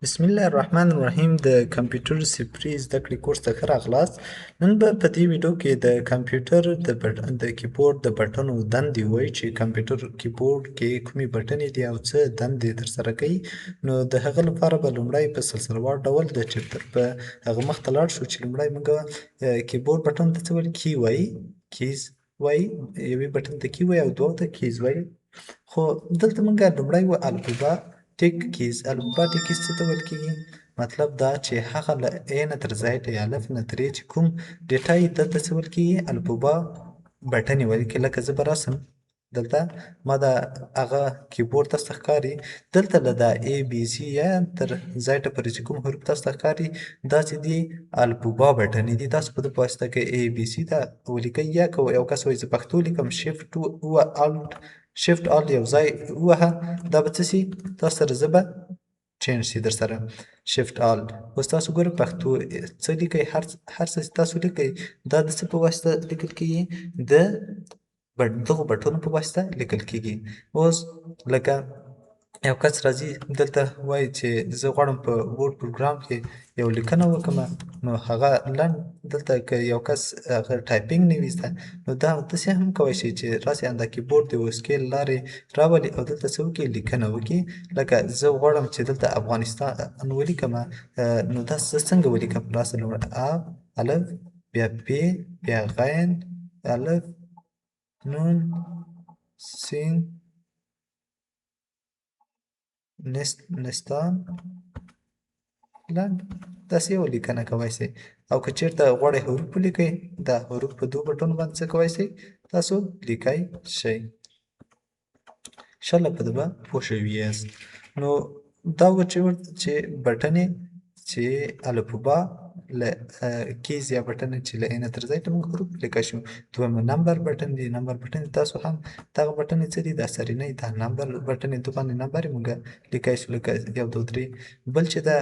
بسم الله الرحمن الرحیم د کمپیوټر صفري زده کړې کورس ته ښه راغلاست. نن به په دې ویډیو کې د کمپیوټر د کیبورډ د بټنو دندې ووایو چې کمپیوټر کیبورډ کې کومې بټنې دي او څه دندې ترسره کوي. نو د هغه لپاره به لومړی په سلسلهوار ډول د چپټر په هغه مخ ته لاړ شو چې لومړی موږ کیبورډ بټن ته څه ویل کی وایي کیز وایي یوې بټن ته کی وایي او دوو ته کیز وایي. خو دلته موږ لومړی الفبا ټیک کیز الفبا ټیک کیز څه ته ویل کېږي؟ مطلب دا چې هغه له ا نه تر ځایه د الف نه تر چې کوم ډیټا یې دلته څه ویل کېږي؟ الفبا بټنې ویل کېږي. لکه زه به راسم دلته ما دا هغه کیبورډ تاسو ته ښکاري، دلته له دا ای بي سي یا تر زیډ پورې چې کوم حروف تاسو ته ښکاري دا چې دي الفبا بټنې دي. تاسو په ده په واسطه کې ای بي سي ته ولیکئ، یا که یو کس وایي زه پښتو لیکم شیفټ آل یو ځای ووهه دا به څه سي تاسو سره ژبه چینج سي در سره شیفټ آل. اوس تاسو ګورئ پښتو څه لیکئ، هر څه چې تاسو لیکئ دا د څه په واسطه لیکل کېږي؟ د دغو بټنو په واسطه لیکل کېږي. اوس لکه یو کس راځي دلته وایي چې زه غواړم په ورډ پروګرام کې یو لیکنه وکړمه، نو هغه لنډ دلته که یو کس هغه ټایپینګ نه وي زده، نو دا داسې هم کولی شي چې راسي دا کیبورډ د یو سکیل لارې راولي او دلته څه وکړي لیکنه وکړي. لکه زه غواړم چې دلته افغانستان ولیکمه، نو دا زه څنګه ولیکم؟ راسه لومړی الف بیا پ بیا غین الف نون سین نستان لنډ داسې یو لیکنه کولی شئ. او که چېرته غواړئ حروف ولیکئ دا حروف په دوو بټنو باندې څه کولی شئ تاسو لیکای شئ. انشاءالله په ده به پوه شوي یاست. نو دا وه چې بټنې چې الفبا له کیز یا بټنې چې له ا نه تر ځایه موږ حروف لیکای شو. دویمه نمبر بټن دی. نمبر بټن تاسو هم دغه بټنې څه دي؟ دا سرینۍ دا نمبر بټنې د باندې نمبر یې موږ لیکای شو لکه 1 2 3. بل چې دا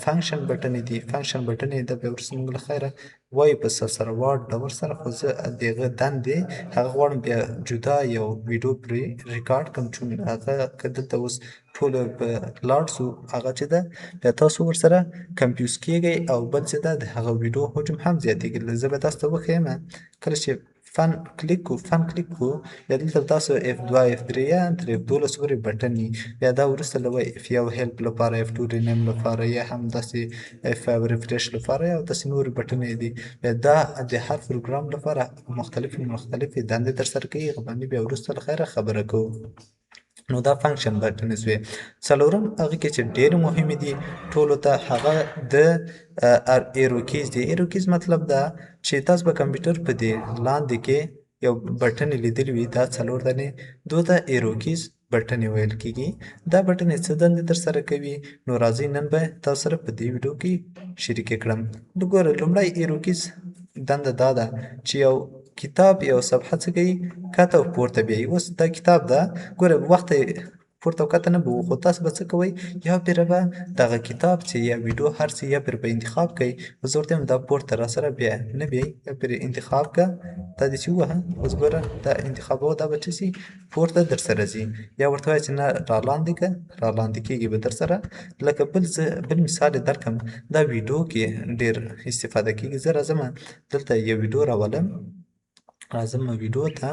فنکشن بټنې دي، فنکشن بټنې د بیا وروسته موږ له خیره وایو په سلسلهوار ډول سره، خو زه د هغه دندې هغه غواړم بیا جدا یو ویډیو پرې ریکارډ کړم، چون هغه که دلته اوس ټوله په لاړ سو هغه چې ده بیا تاسو ورسره کنفیوز کیږئ او بل چې ده د هغه ویډیو حجم هم زیاتېږي. زه به تاسو ته وښیم کله چې فن کلیک کو بیا دلته تاسو F2 F3 یا تر F12 پورې بټن وي، بیا دا وروسته له F1 هیلپ لپاره F2 رینیم لپاره یا هم داسې F5 ریفریش لپاره او داسې نورې بټنې دي. بیا دا د هر پروګرام لپاره مختلفې دندې ترسره کوي، هغه باندې بیا وروسته له خیره خبره کوو. نو دا فنکشن بټنې سوې. څلورم هغه کې چې ډېرې مهمې دي ټولو ته هغه د ایروکیز دي. ایروکیز مطلب دا چې تاسو به کمپیوټر په دې لاندې کې یو بټنې لیدلې وي، دا 4 دانې دو ته ایروکیز بټنې ویل کېږي. دا بټنې څه دندې ترسره کوي؟ نو راځئ نن به تاسو سره په دې ویډیو کې شریکې کړم. نو ګوره لومړی ایروکیز دنده دا ده چې یو کتاب یو صفحه څه کوي کته او پورته بیایي. اوس دا کتاب ده ګوره وخت پورته او کته نه به خو تاسو به څه کوئ یا پیره به دغه کتاب چې یا ویډیو هر څه یا پیره به انتخاب کوئ. زه ورته وایم دا پورته را سره بیا نه بیایي یا پیره انتخاب که دا دې چې ووهه. اوس ګوره دا انتخابوه دا به څه سي پورته در سره ځي، یا ورته وایه چې نه را لاندې که را لاندې کېږي به در سره. لکه بل مثال یې درکړم، دا ویډیو کې ډېر استفاده کېږي. زه راځم دلته یو ویډیو راولم، راځم ویډیو ته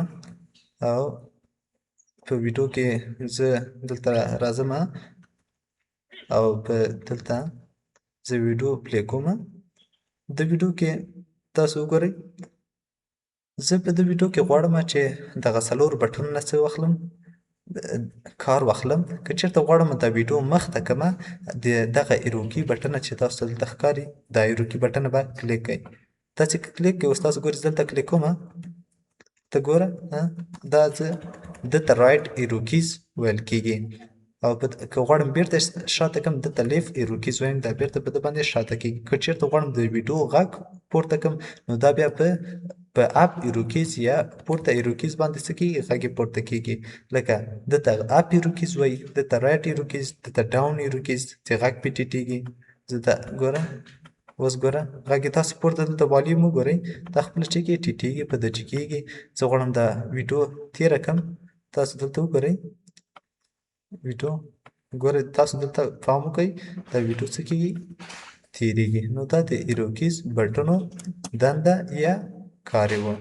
او په ویډیو کې زه دلته راځم او په دلته زه ویډیو پلی کوم. د ویډیو کې تاسو وګورئ زه په دې ویډیو کې غواړم چې دغه 4 بټنونه څه واخلم کار واخلم. که چېرته غواړم دا ویډیو مخ ته کړمه دغه ایروکي بټنه چې تاسو ته دلته ښکاري دا ایروکي بټنه به کلیک کړئ. دا چې کلیک کړئ اوس تاسو ګورئ دلته کلیک کوم ته ګوره دا زه دلته رایټ ایروکیز ویل کېږي، او که غواړم بیرته شاته کړم دلته لیفت ایروکیز وایم دا بیرته په ده باندې شاته کېږي. که چېرته غواړم د ویډیو غږ پورته کړم نو دا بیا په اپ ایروکیز یا پورته ایروکیز باندې څه کېږي غږ یې پورته کېږي. لکه دلته اپ ایروکیز وایي، دلته رایټ ایروکیز، دلته ډاون ایروکیز چې غږ پې ټیټېږي. زه دا ګوره اوس ګوره غږ یې تاسو پورته دلته والیوم وګورئ دا خپله ټیکې ټیټېږي په ده ټیکېږي. زه غواړم دا ویډیو تېره کړم، تاسو دلته وګورئ ویډیو ګوره تاسو دلته پام وکړئ دا ویډیو څه کېږي تیریږي. نو دا د ایروکیز بټنو دنده یا کار یې وه.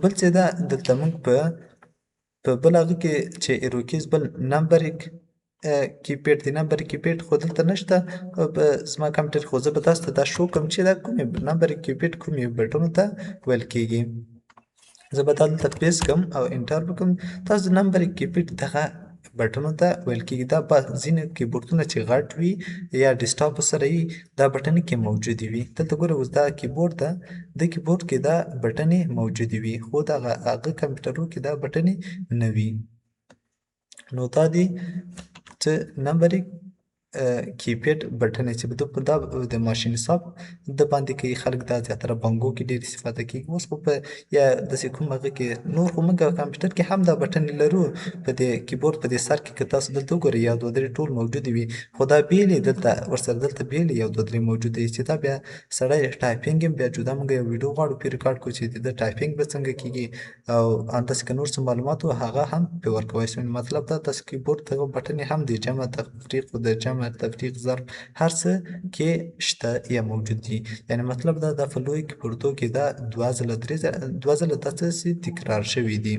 بل څه ده دلته موږ په بل هغه کې چې ایروکیز بل نمبریک کیپیډ دی نمبریک کیپیډ خو دلته نشته په زما کمپیوټر خو زه به تاسو ته دا شو کوم چې دا کومې نمبریک کیپیډ کومې بټنو ته ویل کېږي. زه به دا دلته پیسټ کړم او انټر وکړم. تاسو د نمبریک کیپیډ دغه بټنو ته ویل کېږي. دا په ځینې کیبورډونه چې غټ وي یا ډیسکټاپ سره وي دا بټنې کې موجودې وي. دلته ګوره اوس دا کیبورډ ده د کیبورډ کې دا بټنې موجودې وي خو د هغه کمپیوټرونو کې دا بټنې نه وي. نو دا دی څه نمبریک کیپیډ بټنې چې دا د ماشین حساب د باندې کوي خلک دا زیاتره بانګو کې ډېر استفاده کېږي. اوس خو په یا داسې کوم هغه کې نور خو موږ کمپیوټر کې هم دا بټنې لرو په دې کیبورډ په دې سر کې که تاسو دلته وګورئ یو دوه درې ټول موجودې وي خو دا بېلې دلته ورسره دلته بېلې یو دوه درې موجوده وي چې دا بیا سړی ټایپینګ هم بیا جدا موږ یو ویډیو غواړو پرې ریکارډ کړو چې د ټایپینګ به څنګه کېږي او همداسې که نور څه معلومات وو هغه هم پرې ورکوی شو. مطلب دا تاسو کیبورډ دغه بټنې هم د جمع تفریق د جمع تفریق ضرب هر څه کې شته یا موجود دي. یعنې مطلب دا په لویو کیبورډو کې دا دوه ځله دا څه تکرار شوي دي.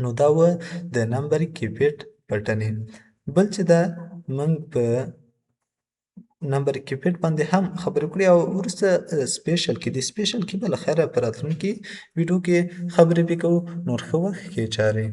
نو دا وه د نمبریک کیپیډ بټنې. بل چې دا موږ په نمبریک کیپیډ باندې هم خبرې کړې او وروسته سپیشل کې د سپیشل کې به له خیره په راتلونکي ویډیو کې خبرې پرې کوو. نور ښه وخت ښې چارې.